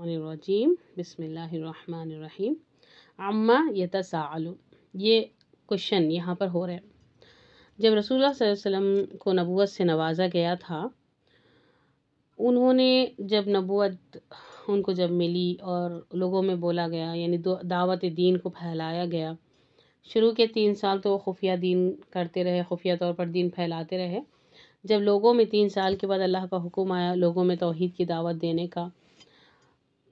الرجیم بسم اللہ الرحمن الرحیم عما یتساءلون، یہ کوشچن یہاں پر ہو رہا ہے۔ جب رسول اللہ صلی اللہ علیہ وسلم کو نبوت سے نوازا گیا تھا، انہوں نے جب نبوت ان کو جب ملی اور لوگوں میں بولا گیا، یعنی دعوت دین کو پھیلایا گیا، شروع کے 3 سال تو وہ خفیہ دین کرتے رہے، خفیہ طور پر دین پھیلاتے رہے۔ جب لوگوں میں 3 سال کے بعد اللہ کا حکم آیا لوگوں میں توحید کی دعوت دینے کا،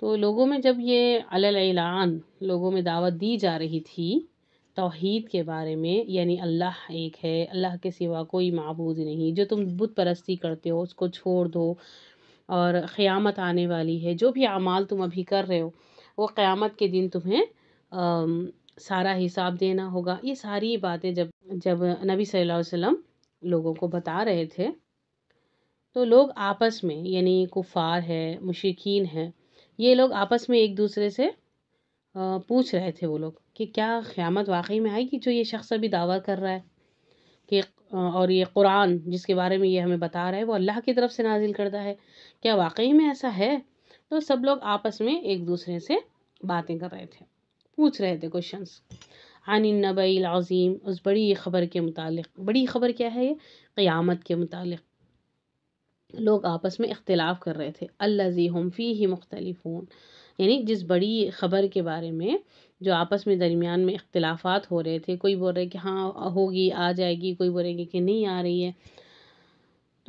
تو لوگوں میں جب یہ علی الاعلان لوگوں میں دعوت دی جا رہی تھی توحید کے بارے میں، یعنی اللہ ایک ہے، اللہ کے سوا کوئی معبود نہیں، جو تم بت پرستی کرتے ہو اس کو چھوڑ دو، اور قیامت آنے والی ہے، جو بھی اعمال تم ابھی کر رہے ہو وہ قیامت کے دن تمہیں سارا حساب دینا ہوگا۔ یہ ساری باتیں جب نبی صلی اللہ علیہ وسلم لوگوں کو بتا رہے تھے، تو لوگ آپس میں، یعنی کفار ہے، مشرکین ہے، یہ لوگ آپس میں ایک دوسرے سے پوچھ رہے تھے وہ لوگ کہ کیا قیامت واقعی میں آئے گی جو یہ شخص ابھی دعویٰ کر رہا ہے کہ، اور یہ قرآن جس کے بارے میں یہ ہمیں بتا رہا ہے وہ اللہ کی طرف سے نازل کردہ ہے، کیا واقعی میں ایسا ہے؟ تو سب لوگ آپس میں ایک دوسرے سے باتیں کر رہے تھے، پوچھ رہے تھے کوشچنس عن النبأ العظیم، اس بڑی خبر کے متعلق۔ بڑی خبر کیا ہے؟ یہ قیامت کے متعلق لوگ آپس میں اختلاف کر رہے تھے۔ الذی ہم فیہ مختلفون، یعنی جس بڑی خبر کے بارے میں جو آپس میں درمیان میں اختلافات ہو رہے تھے، کوئی بول رہے کہ ہاں ہوگی، آ جائے گی، کوئی بول رہے کہ نہیں آ رہی ہے۔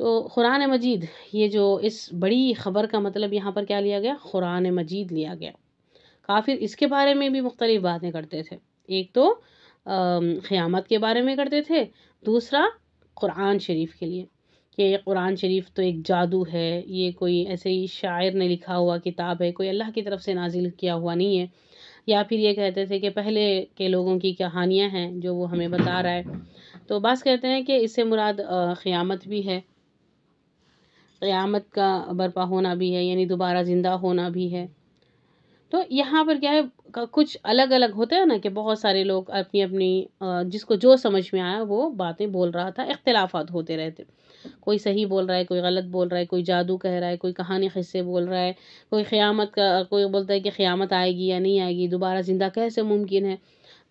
تو قرآن مجید، یہ جو اس بڑی خبر کا مطلب یہاں پر کیا لیا گیا؟ قرآن مجید لیا گیا۔ کافر اس کے بارے میں بھی مختلف باتیں کرتے تھے، ایک تو قیامت کے بارے میں کرتے تھے، دوسرا قرآن شریف کے لیے کہ یہ قرآن شریف تو ایک جادو ہے، یہ کوئی ایسے ہی شاعر نے لکھا ہوا کتاب ہے، کوئی اللہ کی طرف سے نازل کیا ہوا نہیں ہے۔ یا پھر یہ کہتے تھے کہ پہلے کے لوگوں کی کہانیاں ہیں جو وہ ہمیں بتا رہا ہے۔ تو بعض کہتے ہیں کہ اس سے مراد قیامت بھی ہے، قیامت کا برپا ہونا بھی ہے، یعنی دوبارہ زندہ ہونا بھی ہے۔ تو یہاں پر کیا ہے، کچھ الگ الگ ہوتا ہے نا کہ بہت سارے لوگ اپنی اپنی جس کو جو سمجھ میں آیا وہ باتیں بول رہا تھا، اختلافات ہوتے رہتے، کوئی صحیح بول رہا ہے، کوئی غلط بول رہا ہے، کوئی جادو کہہ رہا ہے، کوئی کہانی قصے بول رہا ہے، کوئی قیامت کا، کوئی بولتا ہے کہ قیامت آئے گی یا نہیں آئے گی، دوبارہ زندہ کیسے ممکن ہے؟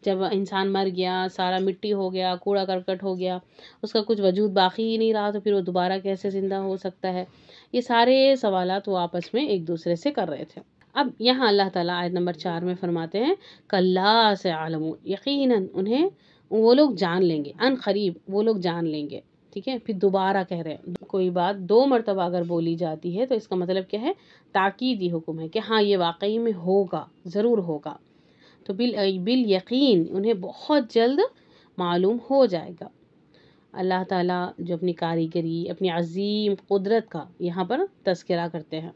جب انسان مر گیا، سارا مٹی ہو گیا، کوڑا کرکٹ ہو گیا، اس کا کچھ وجود باقی ہی نہیں رہا، تو پھر وہ دوبارہ کیسے زندہ ہو سکتا ہے؟ یہ سارے سوالات وہ آپس میں ایک دوسرے سے کر رہے تھے۔ اب یہاں اللہ تعالیٰ آیت نمبر 4 میں فرماتے ہیں کَلَّا سَيَعْلَمُونَ، یقیناً انہیں وہ لوگ جان لیں گے، ان قریب وہ لوگ جان لیں گے۔ ٹھیک ہے، پھر دوبارہ کہہ رہے ہیں کوئی بات 2 مرتبہ اگر بولی جاتی ہے تو اس کا مطلب کیا ہے؟ تاکیدی حکم ہے کہ ہاں یہ واقعی میں ہوگا، ضرور ہوگا۔ تو بالیقین انہیں بہت جلد معلوم ہو جائے گا۔ اللہ تعالیٰ جو اپنی کاریگری، اپنی عظیم قدرت کا یہاں پر تذکرہ کرتے ہیں۔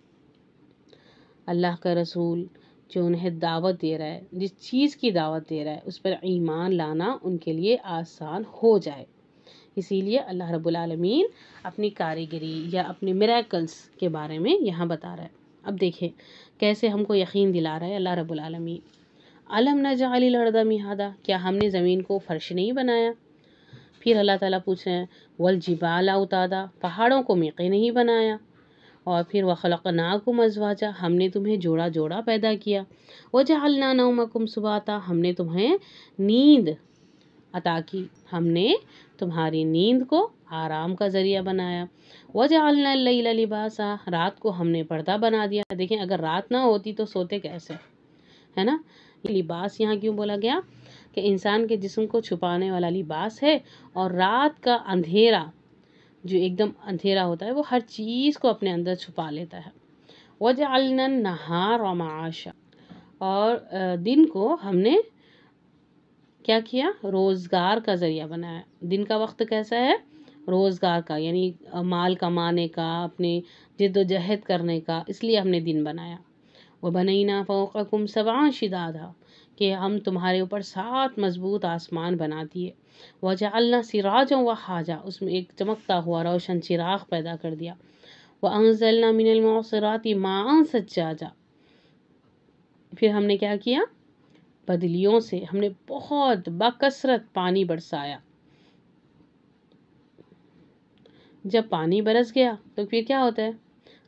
اللہ کا رسول جو انہیں دعوت دے رہا ہے، جس چیز کی دعوت دے رہا ہے اس پر ایمان لانا ان کے لیے آسان ہو جائے، اسی لیے اللہ رب العالمین اپنی کاریگری یا اپنے میریکلز کے بارے میں یہاں بتا رہا ہے۔ اب دیکھیں کیسے ہم کو یقین دلا رہا ہے اللہ رب العالمین۔ الم نجعل الارض مہادا، کیا ہم نے زمین کو فرش نہیں بنایا؟ پھر اللہ تعالیٰ پوچھ رہے ہیں والجبال اوتادا، پہاڑوں کو میخیں نہیں بنایا؟ اور پھر وخلقناکم ازواجا، ہم نے تمہیں جوڑا جوڑا پیدا کیا، وجعلنا نومکم سباتا، ہم نے تمہیں نیند عطا کی، ہم نے تمہاری نیند کو آرام کا ذریعہ بنایا، وجعلنا اللیل لباسا، رات کو ہم نے پردہ بنا دیا۔ دیکھیں اگر رات نہ ہوتی تو سوتے کیسے، ہے نا؟ یہ لباس یہاں کیوں بولا گیا کہ انسان کے جسم کو چھپانے والا لباس ہے، اور رات کا اندھیرا جو ایک دم اندھیرا ہوتا ہے وہ ہر چیز کو اپنے اندر چھپا لیتا ہے۔ وجعلنا النہار معاشا، اور دن کو ہم نے کیا کیا؟ روزگار کا ذریعہ بنایا۔ دن کا وقت کیسا ہے؟ روزگار کا، یعنی مال کمانے کا، اپنے جد و جہد کرنے کا، اس لیے ہم نے دن بنایا۔ وَبَنَيْنَا فَوْقَكُمْ سَبْعًا شِدَادًا، کہ ہم تمہارے اوپر 7 مضبوط آسمان بنا دیے۔ وَجَعَلْنَا سِرَاجًا وَحَاجًا، اس میں ایک چمکتا ہوا روشن چراغ پیدا کر دیا۔ وَأَنزَلْنَا مِنَ الْمُعْصِرَاتِ مَاءً ثَجَّاجًا، پھر ہم نے کیا کیا؟ بدلیوں سے ہم نے بہت بکثرت پانی برسایا۔ جب پانی برس گیا تو پھر کیا ہوتا ہے؟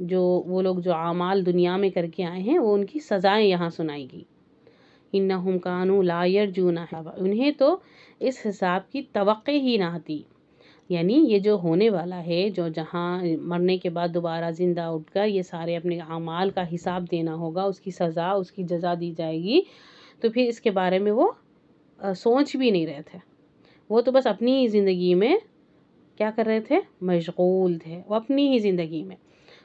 جو وہ لوگ جو اعمال دنیا میں کر کے آئے ہیں وہ ان کی سزائیں یہاں سنائی گئی. انہم کانوا لا یرجون حسابا، انہیں تو اس حساب کی توقع ہی نہ تھی. یعنی یہ جو ہونے والا ہے، جو جہاں مرنے کے بعد دوبارہ زندہ اٹھ کر یہ سارے اپنے اعمال کا حساب دینا ہوگا، اس کی سزا، اس کی جزا دی جائے گی، تو پھر اس کے بارے میں وہ سوچ بھی نہیں رہے تھے. وہ تو بس اپنی ہی زندگی میں کیا کر رہے تھے؟ مشغول تھے. وہ اپنی ہی زندگی میں،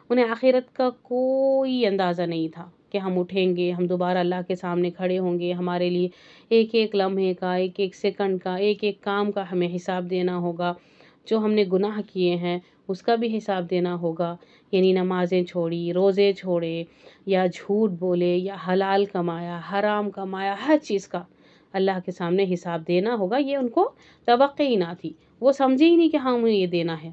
انہیں آخرت کا کوئی اندازہ نہیں تھا کہ ہم اٹھیں گے، ہم دوبارہ اللہ کے سامنے کھڑے ہوں گے، ہمارے لیے ایک ایک لمحے کا، ایک ایک سیکنڈ کا، ایک ایک کام کا ہمیں حساب دینا ہوگا. جو ہم نے گناہ کیے ہیں اس کا بھی حساب دینا ہوگا. یعنی نمازیں چھوڑی، روزے چھوڑے، یا جھوٹ بولے، یا حلال کمایا، حرام کمایا، ہر چیز کا اللہ کے سامنے حساب دینا ہوگا. یہ ان کو توقع ہی نہ تھی. وہ سمجھے ہی نہیں کہ ہاں ہمیں یہ دینا ہے.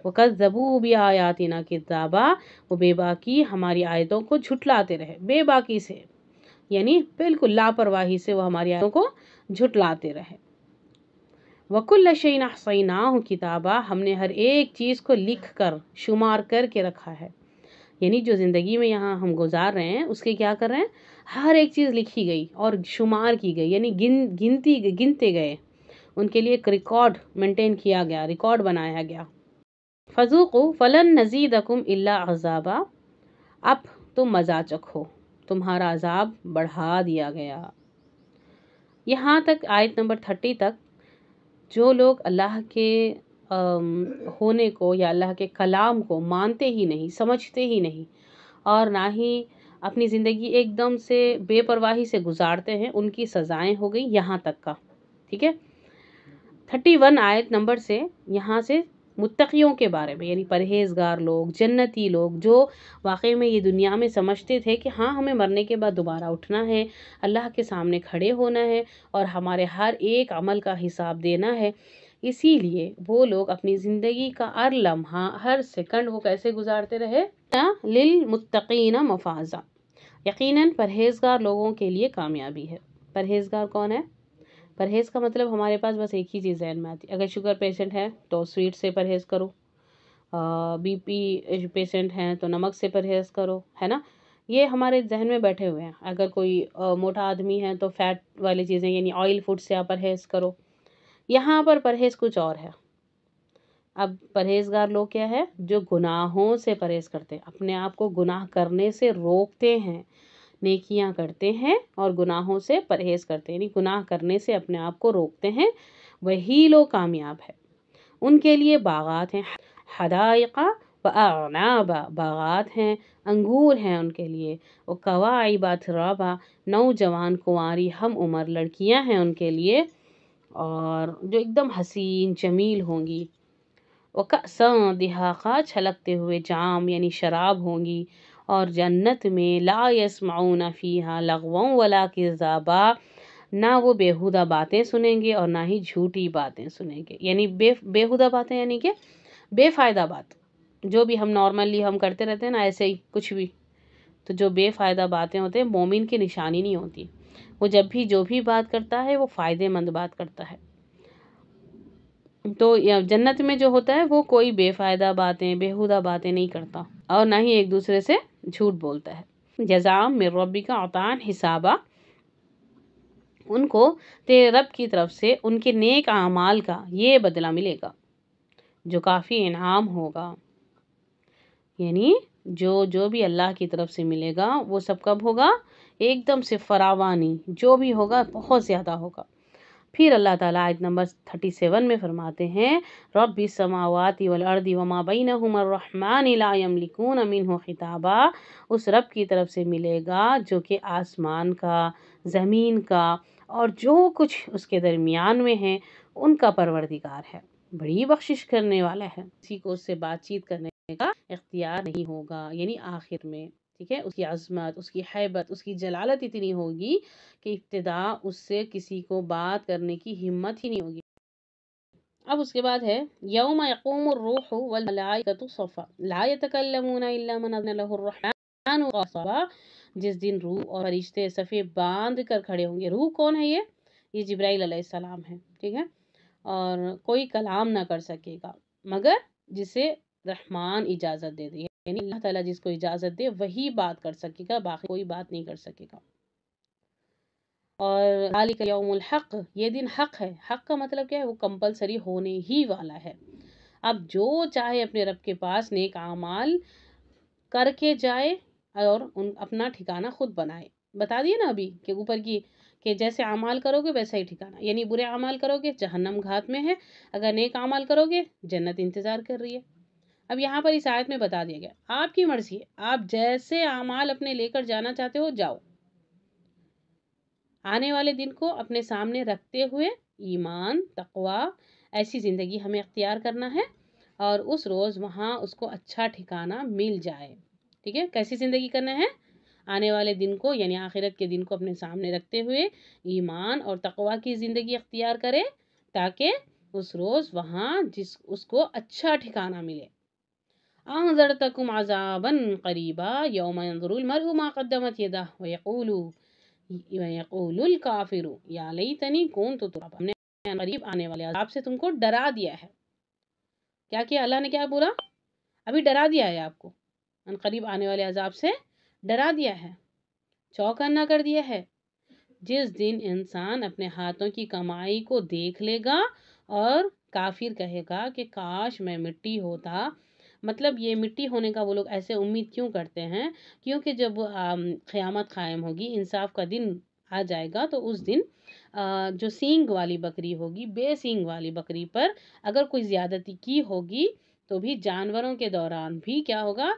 وَكَذَّبُوا بِآيَاتِنَا كِذَّابًا، وہ بے باکی ہماری آیتوں کو جھٹلاتے رہے، بے باکی سے، یعنی بالکل لاپرواہی سے وہ ہماری آیتوں کو جھٹلاتے رہے. وَكُلَّ شَيْءٍ أَحْصَيْنَاهُ كِتَابًا، ہم نے ہر ایک چیز کو لکھ کر شمار کر کے رکھا ہے. یعنی جو زندگی میں یہاں ہم گزار رہے ہیں اس کے کیا کر رہے ہیں؟ ہر ایک چیز لکھی گئی اور شمار کی گئی، یعنی گنتے گئے. ان کے لیے ایک ریکارڈ مینٹین کیا گیا، ریکارڈ بنایا گیا. فَذُوقُوا فَلَن نَّزِيدَكُمْ إِلَّا عَذَابًا، اب تم مزہ چکھو، تمہارا عذاب بڑھا دیا گیا. یہاں تک آیت نمبر 30 تک جو لوگ اللہ کے ہونے کو یا اللہ کے کلام کو مانتے ہی نہیں، سمجھتے ہی نہیں، اور نہ ہی اپنی زندگی ایک دم سے بے پرواہی سے گزارتے ہیں، ان کی سزائیں ہو گئی یہاں تک کا. ٹھیک ہے، 31 آیت نمبر سے یہاں سے متقیوں کے بارے میں، یعنی پرہیزگار لوگ، جنتی لوگ، جو واقعی میں یہ دنیا میں سمجھتے تھے کہ ہاں ہمیں مرنے کے بعد دوبارہ اٹھنا ہے، اللہ کے سامنے کھڑے ہونا ہے اور ہمارے ہر ایک عمل کا حساب دینا ہے. اسی لیے وہ لوگ اپنی زندگی کا ہر لمحہ، ہر سیکنڈ وہ کیسے گزارتے رہے؟ للمتقین مفازا، یقیناً پرہیزگار لوگوں کے لیے کامیابی ہے. پرہیزگار کون ہے؟ پرہیز کا مطلب ہمارے پاس بس ایک ہی چیز ذہن میں آتی ہے. اگر شوگر پیشنٹ ہے تو سویٹ سے پرہیز کرو، بی پی پیشنٹ ہیں تو نمک سے پرہیز کرو، ہے نا. یہ ہمارے ذہن میں بیٹھے ہوئے ہیں. اگر کوئی موٹا آدمی ہے تو فیٹ والی چیزیں یعنی آئل فوڈ سے آپ پرہیز کرو. یہاں پر پرہیز کچھ اور ہے. اب پرہیزگار لوگ کیا ہے؟ جو گناہوں سے پرہیز کرتے ہیں، اپنے آپ کو گناہ کرنے سے روکتے ہیں، نیکیاں کرتے ہیں اور گناہوں سے پرہیز کرتے ہیں، یعنی گناہ کرنے سے اپنے آپ کو روکتے ہیں، وہی لوگ کامیاب ہیں. ان کے لیے باغات ہیں، حدائق و اعنابا، باغات ہیں، انگور ہیں ان کے لیے. وکواعب اترابا، نوجوان کنواری ہم عمر لڑکیاں ہیں ان کے لیے، اور جو ایک دم حسین جمیل ہوں گی. وکأسا دہاقا، چھلکتے ہوئے جام یعنی شراب ہوں گی. اور جنت میں لا یسمعون فیہا لغوا ولا کذابا، نہ وہ بیہودہ باتیں سنیں گے اور نہ ہی جھوٹی باتیں سنیں گے. یعنی بیہودہ باتیں یعنی کہ بے فائدہ بات، جو بھی ہم نارملی ہم کرتے رہتے ہیں نا ایسے ہی کچھ بھی، تو جو بے فائدہ باتیں ہوتے ہیں مومن کی نشانی نہیں ہوتی. وہ جب بھی جو بھی بات کرتا ہے وہ فائدے مند بات کرتا ہے. تو جنت میں جو ہوتا ہے وہ کوئی بے فائدہ باتیں، بیہودہ باتیں نہیں کرتا اور نہ ہی ایک دوسرے سے جھوٹ بولتا ہے. جزاء من ربک عطاء حسابا، ان کو تیرے رب کی طرف سے ان کے نیک اعمال کا یہ بدلہ ملے گا جو کافی انعام ہوگا. یعنی جو بھی اللہ کی طرف سے ملے گا وہ سب کب ہوگا؟ ایک دم سے فراوانی، جو بھی ہوگا بہت زیادہ ہوگا. پھر اللہ تعالیٰ آیت نمبر 37 میں فرماتے ہیں رب السماوات والارض وما بینہما الرحمن لا یملکون منہ خطابا، اس رب کی طرف سے ملے گا جو کہ آسمان کا، زمین کا اور جو کچھ اس کے درمیان میں ہے ان کا پروردگار ہے، بڑی بخشش کرنے والا ہے. کسی کو اس سے بات چیت کرنے کا اختیار نہیں ہوگا یعنی آخر میں. ٹھیک ہے، اس کی عظمت، اس کی حیبت، اس کی جلالت اتنی ہوگی کہ ابتدا اس سے کسی کو بات کرنے کی ہمت ہی نہیں ہوگی. اب اس کے بعد ہے یوم یقوم الروح والملائکۃ صفا لا یتکلمون الا من اذن له الرحمن صفا، جس دن روح اور فرشتے صفے باندھ کر کھڑے ہوں گے. روح کون ہے؟ یہ جبرائیل علیہ السلام ہے. ٹھیک ہے، اور کوئی کلام نہ کر سکے گا مگر جسے رحمان اجازت دے دے. یعنی اللہ تعالیٰ جس کو اجازت دے وہی بات کر سکے گا، باقی کوئی بات نہیں کر سکے گا۔ اور ذالک یوم الحق، یہ دن حق ہے۔ حق کا مطلب کیا ہے؟ وہ کمپلسری ہونے ہی والا ہے۔ اب جو چاہے اپنے رب کے پاس نیک اعمال کر کے جائے اور اپنا ٹھکانہ خود بنائے۔ بتا دیے نا ابھی کہ اوپر کی کہ جیسے اعمال کرو گے ویسا ہی ٹھکانہ، یعنی برے اعمال کرو گے جہنم گھات میں ہے، اگر نیک اعمال کرو گے جنت انتظار کر رہی ہے۔ اب یہاں پر اس آیت میں بتا دیا گیا آپ کی مرضی ہے، آپ جیسے اعمال اپنے لے کر جانا چاہتے ہو جاؤ، آنے والے دن کو اپنے سامنے رکھتے ہوئے ایمان تقوی ایسی زندگی ہمیں اختیار کرنا ہے اور اس روز وہاں اس کو اچھا ٹھکانہ مل جائے۔ ٹھیک ہے، کیسی زندگی کرنا ہے؟ آنے والے دن کو یعنی آخرت کے دن کو اپنے سامنے رکھتے ہوئے ایمان اور تقوی کی زندگی اختیار کرے تاکہ اس روز وہاں اس کو اچھا ٹھکانہ ملے۔ انذرتکم عذابا قریبا یوم ينظر المرء ما قدمت یدہ ویقول الکافر یا لیتنی کنت ترابا۔ ہم نے قریب آنے والے عذاب سے تم کو ڈرا دیا ہے۔ کیا کیا اللہ نے؟ کیا بولا؟ ابھی ڈرا دیا ہے آپ کو، ان قریب آنے والے عذاب سے ڈرا دیا ہے، چوکنا کر دیا ہے۔ جس دن انسان اپنے ہاتھوں کی کمائی کو دیکھ لے گا اور کافر کہے گا کہ کاش میں مٹی ہوتا۔ مطلب یہ مٹی ہونے کا وہ لوگ ایسے امید کیوں کرتے ہیں؟ کیونکہ جب قیامت قائم ہوگی، انصاف کا دن آ جائے گا، تو اس دن جو سینگ والی بکری ہوگی، بے سینگ والی بکری پر اگر کوئی زیادتی کی ہوگی تو بھی جانوروں کے دوران بھی کیا ہوگا؟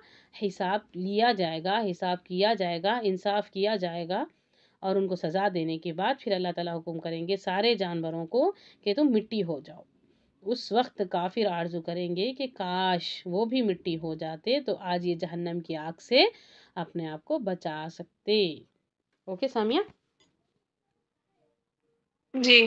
حساب لیا جائے گا، حساب کیا جائے گا، انصاف کیا جائے گا، اور ان کو سزا دینے کے بعد پھر اللہ تعالیٰ حکم کریں گے سارے جانوروں کو کہ تم مٹی ہو جاؤ۔ اس وقت کافر آرزو کریں گے کہ کاش وہ بھی مٹی ہو جاتے تو آج یہ جہنم کی آگ سے اپنے آپ کو بچا سکتے۔ اوکے سامیہ؟ جی